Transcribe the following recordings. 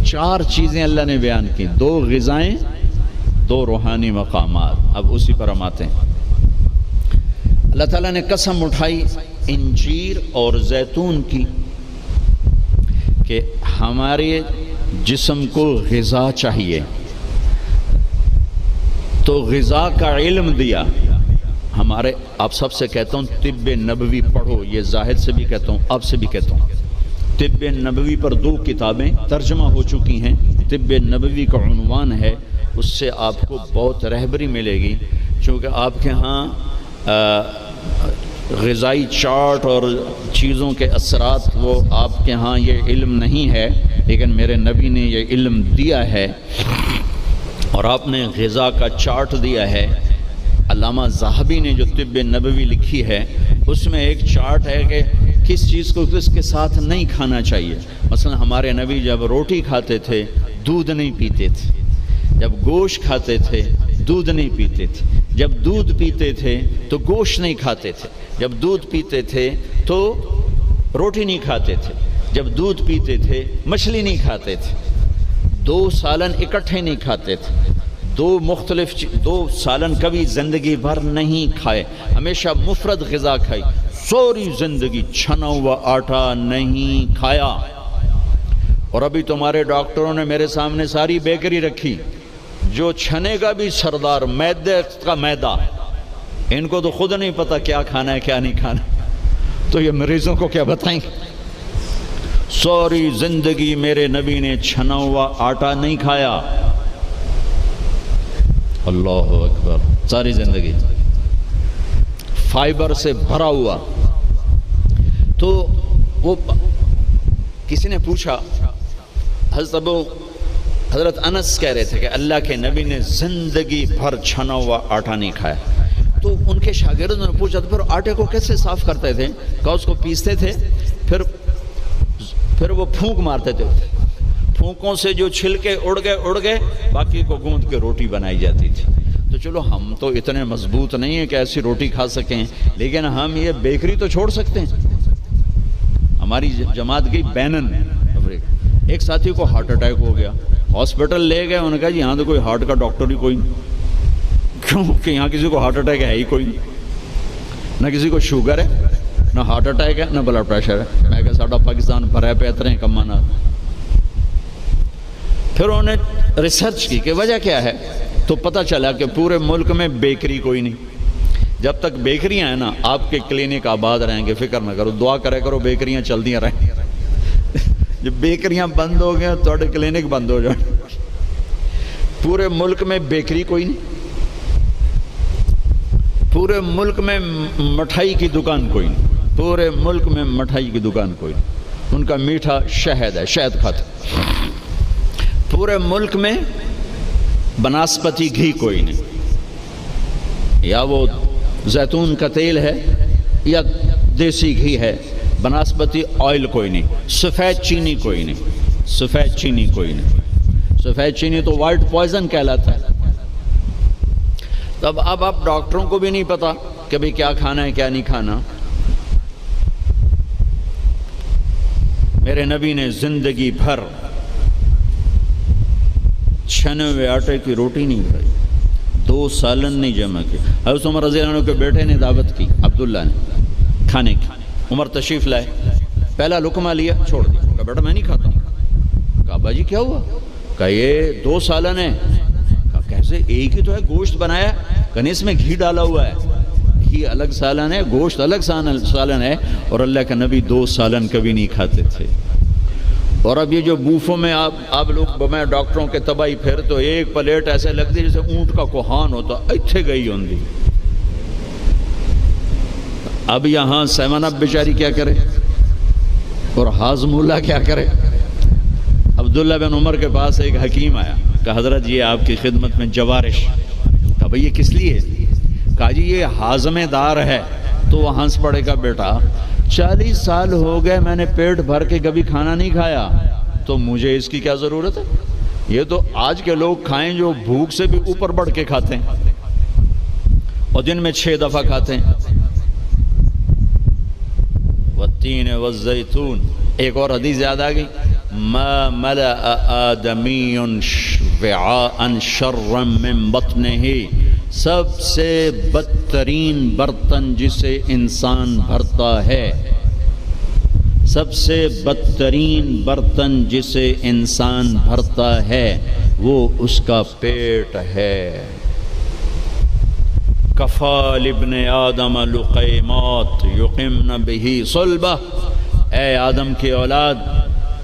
4 چیزیں اللہ نے بیان کی، 2 غذائیں، 2 روحانی مقامات۔ اب اسی پر ہم آتے ہیں۔ اللہ تعالیٰ نے قسم اٹھائی انجیر اور زیتون کی کہ ہمارے جسم کو غذا چاہیے، تو غذا کا علم دیا۔ ہمارے آپ سب سے کہتا ہوں طب نبوی پڑھو، یہ زاہد سے بھی کہتا ہوں، آپ سے بھی کہتا ہوں۔ طب نبوی پر 2 کتابیں ترجمہ ہو چکی ہیں، طب نبوی کا عنوان ہے، اس سے آپ کو بہت رہبری ملے گی، چونکہ آپ کے ہاں غذائی چارٹ اور چیزوں کے اثرات وہ آپ کے ہاں یہ علم نہیں ہے، لیکن میرے نبی نے یہ علم دیا ہے اور آپ نے غذا کا چارٹ دیا ہے۔ علامہ ذہبی نے جو طب نبوی لکھی ہے اس میں ایک چارٹ ہے کہ کس چیز کو کس کے ساتھ نہیں کھانا چاہیے۔ مثلا ہمارے نبی جب روٹی کھاتے تھے دودھ نہیں پیتے تھے، جب گوشت کھاتے تھے دودھ نہیں پیتے تھے، جب دودھ پیتے تھے تو گوشت نہیں کھاتے تھے، جب دودھ پیتے تھے تو روٹی نہیں کھاتے تھے، جب دودھ پیتے تھے مچھلی نہیں کھاتے تھے، 2 سالن اکٹھے نہیں کھاتے تھے، 2 سالن کبھی زندگی بھر نہیں کھائے، ہمیشہ مفرد غذا کھائی، سوری زندگی چھنا ہوا آٹا نہیں کھایا۔ اور ابھی تمہارے ڈاکٹروں نے میرے سامنے ساری بیکری رکھی، جو چھنے کا بھی سردار، میدے کا میدا، ان کو تو خود نہیں پتا کیا کھانا ہے کیا نہیں کھانا، تو یہ مریضوں کو کیا بتائیں گے؟ سوری زندگی میرے نبی نے چھنا ہوا آٹا نہیں کھایا۔ اللہ اکبر، ساری زندگی فائبر سے بھرا ہوا۔ تو وہ کسی نے پوچھا، حضرت انس کہہ رہے تھے کہ اللہ کے نبی نے زندگی بھر چھنا ہوا آٹا نہیں کھایا۔ تو ان کے شاگردوں نے پوچھا تو پھر آٹے کو کیسے صاف کرتے تھے؟ کہا اس کو پیستے تھے، پھر وہ پھونک مارتے تھے، پھونکوں سے جو چھلکے اڑ گئے باقی کو گوندھ کے روٹی بنائی جاتی تھی۔ تو چلو ہم تو اتنے مضبوط نہیں ہیں کہ ایسی روٹی کھا سکیں، لیکن ہم یہ بیکری تو چھوڑ سکتے ہیں۔ ہماری جماعت گئی بینن، ایک ساتھی کو ہارٹ اٹیک ہو گیا، ہاسپٹل لے گئے، انہوں نے کہا جی یہاں تو کوئی ہارٹ کا ڈاکٹر ہی کوئی نہیں، کیونکہ یہاں کسی کو ہارٹ اٹیک ہے ہی کوئی نہیں، نہ کسی کو شوگر ہے، نہ ہارٹ اٹیک ہے، نہ بلڈ پریشر ہے۔ میں کہا ساڈا پاکستان بھرا پیترے ہیں کماں نال۔ پھر انہوں نے ریسرچ کی کہ وجہ کیا ہے، تو پتہ چلا کہ پورے ملک میں بیکری کوئی نہیں۔ جب تک بیکریاں ہیں نا آپ کے کلینک آباد رہیں گے، فکر نہ کرو، دعا کرے کرو بیکریاں چلدیاں رہیں۔ جب بیکریاں بند ہو گئے تو کلینک بند ہو جائیں۔ پورے ملک میں بیکری کوئی نہیں، پورے ملک میں مٹھائی کی دکان کوئی نہیں، پورے ملک میں مٹھائی کی دکان کوئی نہیں، ان کا میٹھا شہد ہے، شہد کھاتے۔ پورے ملک میں بناسپتی گھی کوئی نہیں، یا وہ زیتون کا تیل ہے یا دیسی گھی ہے، بناسپتی آئل کوئی نہیں، سفید چینی کوئی نہیں، سفید چینی کوئی نہیں، سفید چینی تو وائٹ پوائزن کہلاتا ہے۔ تب اب ڈاکٹروں کو بھی نہیں پتا کہ بھئی کیا کھانا ہے کیا نہیں کھانا۔ میرے نبی نے زندگی بھر چھنے ہوئے آٹے کی روٹی نہیں کھائی، 2 سالن نہیں جمع کی۔ حضرت عمر رضی اللہ عنہ کے بیٹے نے دعوت کی، عبداللہ نے، کھانے کی۔ عمر تشریف لائے، پہلا لقمہ لیا، چھوڑ دیا، کہا بیٹا میں نہیں کھاتا ہوں۔ کہا ابا جی کیا ہوا؟ کہا یہ 2 سالن ہے۔ کہا کیسے؟ ایک ہی تو ہے، گوشت بنایا، کہنے اس میں گھی ڈالا ہوا ہے، گھی الگ سالن ہے، گوشت الگ سالن ہے، اور اللہ کا نبی 2 سالن کبھی نہیں کھاتے تھے۔ اور اب یہ جو بوفوں میں آپ لوگ میں ڈاکٹروں کے تباہی پھر تو ایک پلیٹ ایسے لگتی جیسے اونٹ کا کوہان ہوتا، اتھے گئی ہوں گی۔ اب یہاں 7 اپ بیچاری کیا کرے اور ہاضم اللہ کیا کرے؟ عبداللہ بن عمر کے پاس ایک حکیم آیا، کہا حضرت یہ آپ کی خدمت میں جوارش۔ کہا بھئی یہ کس لیے؟ کہا جی یہ ہاضمے دار ہے۔ تو وہ ہنس پڑے گا، بیٹا 40 سال ہو گئے میں نے پیٹ بھر کے کبھی کھانا نہیں کھایا، تو مجھے اس کی کیا ضرورت ہے؟ یہ تو آج کے لوگ کھائیں جو بھوک سے بھی اوپر بڑھ کے کھاتے ہیں اور دن میں 6 دفعہ کھاتے ہیں۔ والتین والزیتون، ایک اور حدیث یاد آ گئی، ما ملأ آدمی وعاء شرا من بطنہ، سب سے بدترین برتن جسے انسان بھرتا ہے، سب سے بدترین برتن جسے انسان بھرتا ہے وہ اس کا پیٹ ہے۔ کفا لابن آدم لقیمات یقمن بہ صلبہ، اے آدم کی اولاد،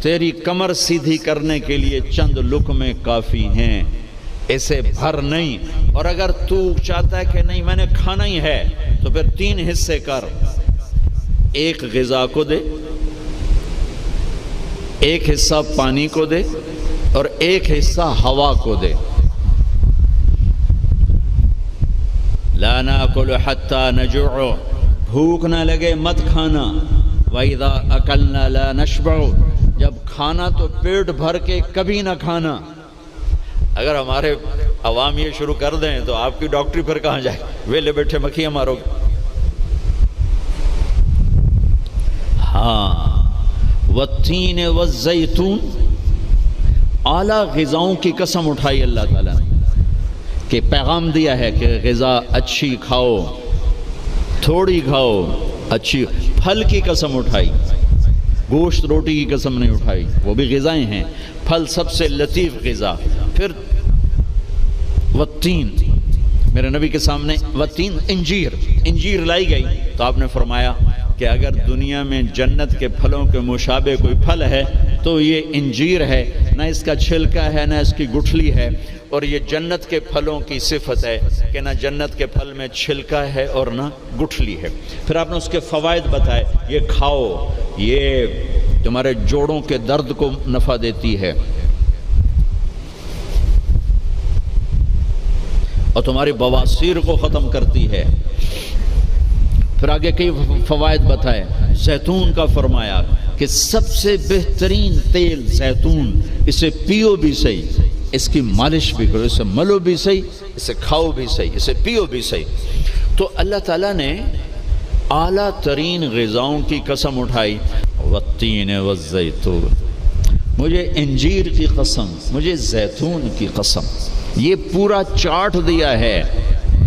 تیری کمر سیدھی کرنے کے لیے چند لقمے کافی ہیں، اسے بھر نہیں۔ اور اگر تو چاہتا ہے کہ نہیں میں نے کھانا ہی ہے تو پھر 3 حصے کر، ایک غذا کو دے، ایک حصہ پانی کو دے، اور ایک حصہ ہوا کو دے۔ لا ناکل حتی نجوع، بھوک نہ لگے مت کھانا۔ وَإِذَا أَكَلْنَا لَا نَشْبَعُ، جب کھانا تو پیٹ بھر کے کبھی نہ کھانا۔ اگر ہمارے عوام یہ شروع کر دیں تو آپ کی ڈاکٹری پھر کہاں جائے، ویلے بیٹھے مکھیاں مارو گے۔ ہاں، والتین والزیتون، اعلیٰ غذاؤں کی قسم اٹھائی اللہ تعالیٰ نے کہ پیغام دیا ہے کہ غذا اچھی کھاؤ، تھوڑی کھاؤ، اچھی۔ پھل کی قسم اٹھائی، گوشت روٹی کی قسم نہیں اٹھائی، وہ بھی غذائیں ہیں۔ پھل سب سے لطیف غذا۔ پھر والتین، میرے نبی کے سامنے والتین، انجیر لائی گئی تو آپ نے فرمایا کہ اگر دنیا میں جنت کے پھلوں کے مشابہ کوئی پھل ہے تو یہ انجیر ہے، نہ اس کا چھلکا ہے نہ اس کی گٹھلی ہے، اور یہ جنت کے پھلوں کی صفت ہے کہ نہ جنت کے پھل میں چھلکا ہے اور نہ گٹھلی ہے۔ پھر آپ نے اس کے فوائد بتائے، یہ کھاؤ، یہ تمہارے جوڑوں کے درد کو نفع دیتی ہے اور تمہاری بواسیر کو ختم کرتی ہے۔ پھر آگے کئی فوائد بتائے۔ زیتون کا فرمایا کہ سب سے بہترین تیل زیتون، اسے پیو بھی صحیح، اس کی مالش بھی کرو، اسے ملو بھی صحیح، اسے کھاؤ بھی صحیح، اسے پیو بھی صحیح۔ تو اللہ تعالیٰ نے اعلیٰ ترین غذاؤں کی قسم اٹھائی، والتین والزیتون، مجھے انجیر کی قسم، مجھے زیتون کی قسم۔ یہ پورا چارٹ دیا ہے،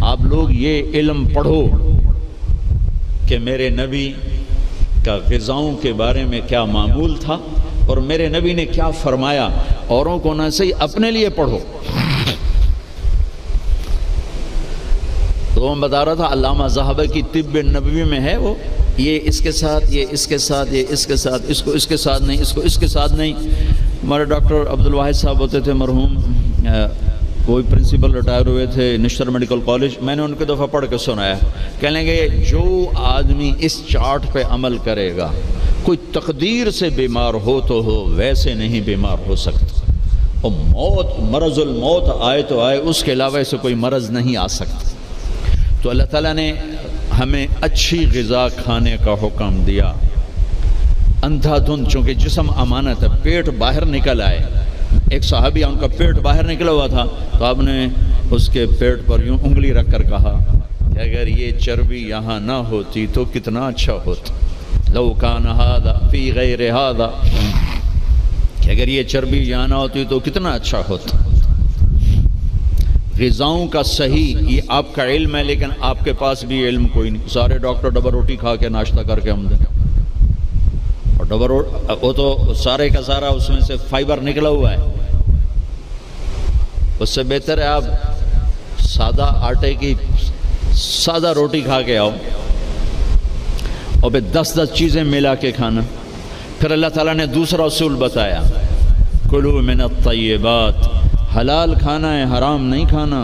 آپ لوگ یہ علم پڑھو کہ میرے نبی کا غذاؤں کے بارے میں کیا معمول تھا اور میرے نبی نے کیا فرمایا۔ اوروں کو نہ صحیح، اپنے لیے پڑھو۔ تو میں بتا رہا تھا علامہ ذہبہ کی طب نبوی میں ہے وہ، یہ اس کے ساتھ، یہ اس کے ساتھ، یہ اس کے ساتھ، اس کو اس کے ساتھ نہیں، اس کو اس کے ساتھ نہیں۔ ہمارے ڈاکٹر عبدالواحد صاحب ہوتے تھے مرحوم، کوئی پرنسپل ریٹائر ہوئے تھے نشتر میڈیکل کالج، میں نے ان کو دفعہ پڑھ کے سنایا، کہنے گے جو آدمی اس چارٹ پہ عمل کرے گا، کوئی تقدیر سے بیمار ہو تو ہو، ویسے نہیں بیمار ہو سکتا، اور موت، مرض الموت آئے تو آئے، اس کے علاوہ سے کوئی مرض نہیں آ سکتا۔ تو اللہ تعالیٰ نے ہمیں اچھی غذا کھانے کا حکم دیا۔ اندھا دھند، چونکہ جسم امانت ہے، پیٹ باہر نکل آئے، ایک صحابی ان کا پیٹ باہر نکلا ہوا تھا تو آپ نے اس کے پیٹ پر یوں انگلی رکھ کر کہا کہ اگر یہ چربی یہاں نہ ہوتی تو کتنا اچھا ہوتا، لو کان ھذا فی غیر ھذا، کہ اگر یہ چربی یہاں نہ ہوتی تو کتنا اچھا ہوتا۔ غذاؤں کا صحیح یہ آپ کا علم ہے، لیکن آپ کے پاس بھی علم کوئی نہیں۔ سارے ڈاکٹر ڈبل روٹی کھا کے ناشتہ کر کے ہم دیں، اور ڈبل روٹی وہ تو سارے کا سارا اس میں سے فائبر نکلا ہوا ہے، اس سے بہتر ہے آپ سادہ آٹے کی سادہ روٹی کھا کے آؤ اور پھر 10 چیزیں ملا کے کھانا۔ پھر اللہ تعالیٰ نے دوسرا اصول بتایا، کلوا من الطیبات، حلال کھانا ہے، حرام نہیں کھانا،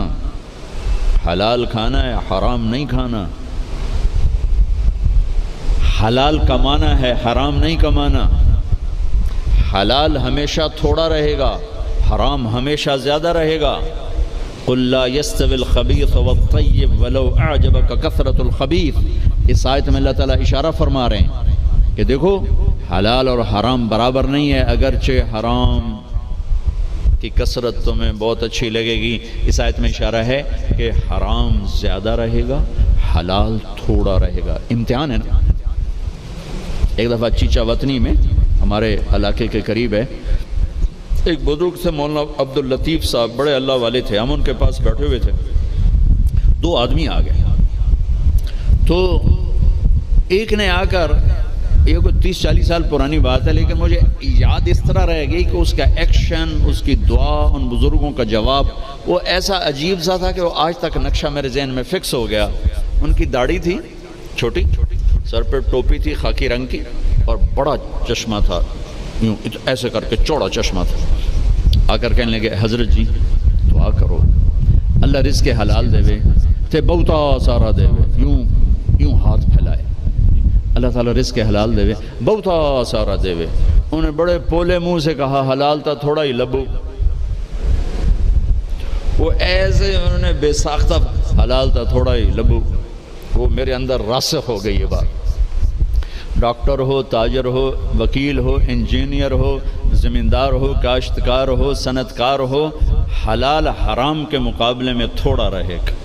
حلال کھانا ہے، حرام نہیں کھانا، حلال کمانا ہے، حرام نہیں کمانا، حلال ہمیشہ تھوڑا رہے گا، حرام ہمیشہ زیادہ رہے گا۔ قل لا يستوي الخبيث والطيب ولو اعجبك كثرة الخبيث، اس آیت میں اللہ تعالیٰ اشارہ فرما رہے ہیں کہ دیکھو حلال اور حرام برابر نہیں ہے، اگرچہ حرام کی کثرت تمہیں بہت اچھی لگے گی، اس آیت میں اشارہ ہے کہ حرام زیادہ رہے گا، حلال تھوڑا رہے گا۔ امتحان ہے نا۔ ایک دفعہ چیچا وطنی میں، ہمارے علاقے کے قریب ہے، ایک بزرگ سے مولانا عبداللطیف صاحب بڑے اللہ والے تھے، ہم ان کے پاس بیٹھے ہوئے تھے، دو آدمی آ گئے، تو ایک نے آ کر، یہ کوئی 30-40 سال پرانی بات ہے لیکن مجھے یاد اس طرح رہ گئی کہ اس کا ایکشن، اس کی دعا، ان بزرگوں کا جواب وہ ایسا عجیب سا تھا کہ وہ آج تک نقشہ میرے ذہن میں فکس ہو گیا۔ ان کی داڑھی تھی چھوٹی، سر پہ ٹوپی تھی خاکی رنگ کی، اور بڑا چشمہ تھا، یوں ایسے کر کے چوڑا چشمہ تھا۔ آ کر کہنے لگے حضرت جی دعا کرو اللہ رزق حلال دے وے تے بہتا سارا دے وے، یوں ہاتھ پھیلائے، اللہ تعالیٰ رزق حلال دے وے بہتا سارا دے وے۔ انہوں نے بڑے پولے منہ سے کہا حلال تا تھوڑا ہی لبو، وہ ایسے انہوں نے بے ساختہ حلال تا تھوڑا ہی لبو، وہ میرے اندر راسخ ہو گئی یہ بات۔ ڈاکٹر ہو، تاجر ہو، وکیل ہو، انجینئر ہو، زمیندار ہو، کاشتکار ہو، صنعت کار ہو، حلال حرام کے مقابلے میں تھوڑا رہے گا،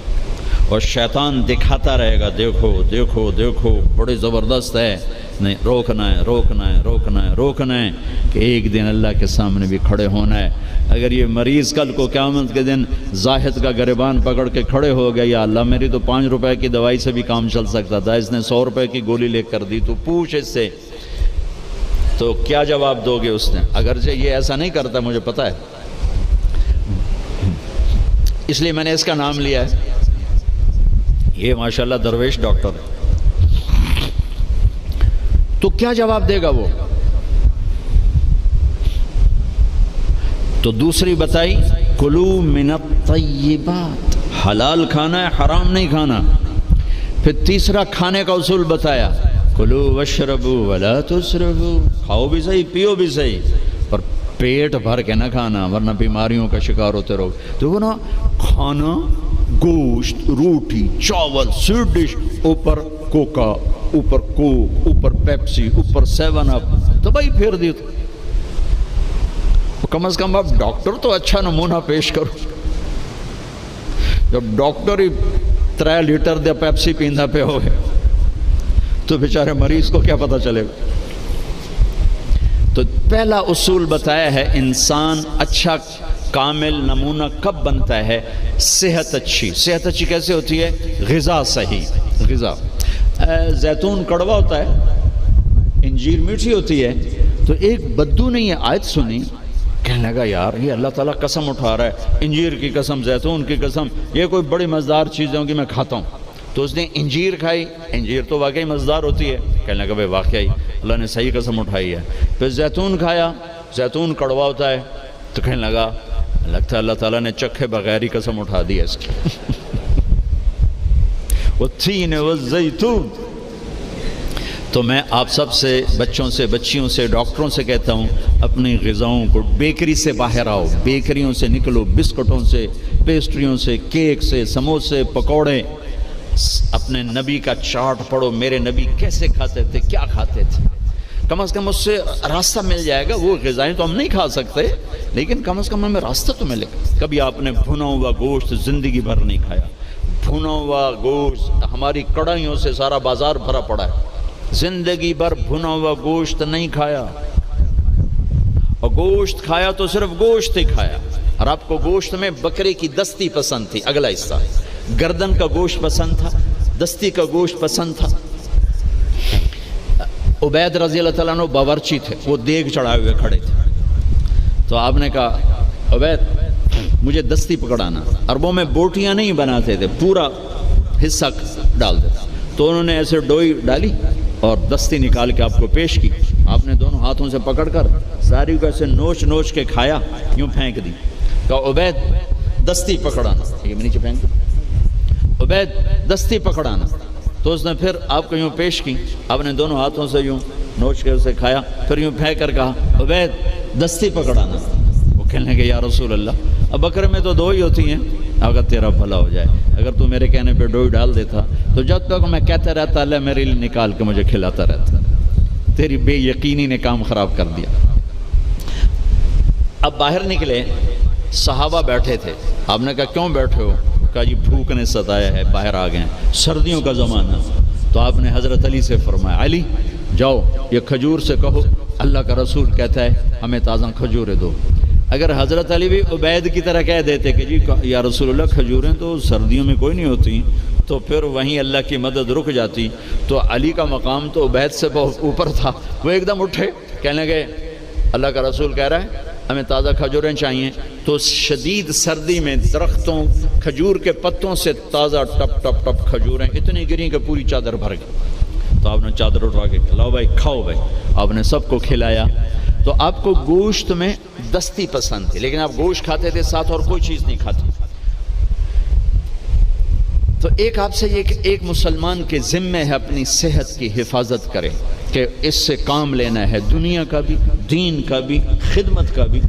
اور شیطان دکھاتا رہے گا دیکھو دیکھو دیکھو بڑے زبردست ہے، نہیں روکنا ہے روکنا ہے روکنا ہے روکنا ہے کہ ایک دن اللہ کے سامنے بھی کھڑے ہونا ہے۔ اگر یہ مریض کل کو قیامت کے دن زاہد کا گریبان پکڑ کے کھڑے ہو گیا، یا اللہ میری تو 5 روپے کی دوائی سے بھی کام چل سکتا تھا، اس نے 100 روپے کی گولی لے کر دی، تو پوچھ اس سے، تو کیا جواب دو گے اس نے؟ اگرچہ یہ ایسا نہیں کرتا مجھے پتہ ہے، اس لیے میں نے اس کا نام لیا ہے، یہ ماشاءاللہ درویش ڈاکٹر ہے۔ تو کیا جواب دے گا وہ؟ تو دوسری بتائی کلو من الطیبات، حلال کھانا ہے حرام نہیں کھانا۔ پھر تیسرا کھانے کا اصول بتایا کلو واشربوا ولا تسرفوا، کھاؤ بھی صحیح پیو بھی صحیح، پر پیٹ بھر کے نہ کھانا ورنہ بیماریوں کا شکار ہوتے رہو۔ تو وہ نا کھانا گوشت، روٹی، چاول، سویٹ ڈش، اوپر کوکا، اوپر کوک، اوپر پیپسی، اوپر 7 اپ، تو بھائی پھیر دی تو کم از کم اب ڈاکٹر تو اچھا نمونہ پیش کرو۔ جب ڈاکٹر ہی 3 لیٹر دے پیپسی پیندا پہ ہوئے تو بیچارے مریض کو کیا پتہ چلے گا؟ تو پہلا اصول بتایا ہے انسان اچھا کامل نمونہ کب بنتا ہے؟ صحت اچھی۔ صحت اچھی کیسے ہوتی ہے؟ غذا صحیح، غذا۔ زیتون کڑوا ہوتا ہے، انجیر میٹھی ہوتی ہے، تو ایک بدو نے یہ آیت سنی، کہنے لگا یار یہ اللہ تعالیٰ قسم اٹھا رہا ہے، انجیر کی قسم، زیتون کی قسم، یہ کوئی بڑی مزدار چیزیں ہوں گی میں کھاتا ہوں۔ تو اس نے انجیر کھائی، انجیر تو واقعی مزدار ہوتی ہے، کہنے لگا بھائی واقعی اللہ نے صحیح قسم اٹھائی ہے۔ پھر زیتون کھایا، زیتون کڑوا ہوتا ہے، تو کہنے لگا لگتا ہے اللہ تعالیٰ نے چکھے بغیر ہی قسم اٹھا دی ہے اس کی۔ والتین والزیتون۔ تو میں آپ سب سے، بچوں سے، بچیوں سے، ڈاکٹروں سے کہتا ہوں اپنی غذاؤں کو، بیکری سے باہر آؤ، بیکریوں سے نکلو، بسکٹوں سے، پیسٹریوں سے، کیک سے، سموسے، پکوڑے۔ اپنے نبی کا چارٹ پڑھو، میرے نبی کیسے کھاتے تھے، کیا کھاتے تھے، کم از کم اس سے راستہ مل جائے گا۔ وہ غذائیں تو ہم نہیں کھا سکتے لیکن کم از کم ہمیں راستہ تو ملے گا۔ کبھی آپ نے بھنا ہوا گوشت زندگی بھر نہیں کھایا، بھنا ہوا گوشت، ہماری کڑھائیوں سے سارا بازار بھرا پڑا ہے، زندگی بھر بھنا ہوا گوشت نہیں کھایا، اور گوشت کھایا تو صرف گوشت ہی کھایا۔ اور آپ کو گوشت میں بکرے کی دستی پسند تھی، اگلا حصہ گردن کا گوشت پسند تھا، دستی کا گوشت پسند تھا۔ عبید رضی اللہ تعالیٰ عنہ باورچی تھے، وہ دیگ چڑھائے ہوئے کھڑے تھے، تو آپ نے کہا عبید مجھے دستی پکڑانا۔ عربوں میں بوٹیاں نہیں بناتے تھے، پورا حصہ ڈال دیتا، تو انہوں نے ایسے ڈوئی ڈالی اور دستی نکال کے آپ کو پیش کی۔ آپ نے دونوں ہاتھوں سے پکڑ کر ساری کو ایسے نوچ نوچ کے کھایا، یوں پھینک دی۔ کہا عبید دستی پکڑانا، یہ میں نیچے پھینک دی، عبید دستی پکڑانا۔ تو اس نے پھر آپ کو یوں پیش کی، آپ نے دونوں ہاتھوں سے یوں نوچ کے اسے کھایا، پھر یوں پھینک کر کہا عبید دستی پکڑانا۔ وہ کہنے لگے یا رسول اللہ اب بکرے میں تو 2 ہی ہوتی ہیں، اگر تیرا بھلا ہو جائے، اگر تو میرے کہنے پہ ڈوئی ڈال دیتا تو جب تک میں کہتا رہتا اللہ میرے لیے نکال کے مجھے کھلاتا رہتا، تیری بے یقینی نے کام خراب کر دیا۔ اب باہر نکلے، صحابہ بیٹھے تھے، آپ نے کہا کیوں بیٹھے ہو؟ کہا جی بھوک نے ستایا ہے، باہر آ گئے ہیں، سردیوں کا زمانہ۔ تو آپ نے حضرت علی سے فرمایا علی جاؤ یہ کھجور سے کہو اللہ کا رسول کہتا ہے ہمیں تازہ کھجوریں دو۔ اگر حضرت علی بھی عبید کی طرح کہہ دیتے کہ جی یا رسول اللہ کھجوریں تو سردیوں میں کوئی نہیں ہوتی، تو پھر وہیں اللہ کی مدد رک جاتی۔ تو علی کا مقام تو عبید سے بہت اوپر تھا، وہ ایک دم اٹھے، کہنے لگے اللہ کا رسول کہہ رہا ہے ہمیں تازہ کھجوریں چاہیے۔ تو شدید سردی میں درختوں کھجور کے پتوں سے تازہ ٹپ ٹپ ٹپ کھجوریں اتنی گریں کہ پوری چادر بھر گئی۔ تو آپ نے چادر اٹھا کے کھلاؤ بھائی، کھاؤ بھائی، آپ نے سب کو کھلایا۔ تو آپ کو گوشت میں دستی پسند تھی، لیکن آپ گوشت کھاتے تھے، ساتھ اور کوئی چیز نہیں کھاتے۔ تو ایک آپ سے یہ کہ ایک مسلمان کے ذمہ ہے اپنی صحت کی حفاظت کرے، کہ اس سے کام لینا ہے، دنیا کا بھی، دین کا بھی، خدمت کا بھی۔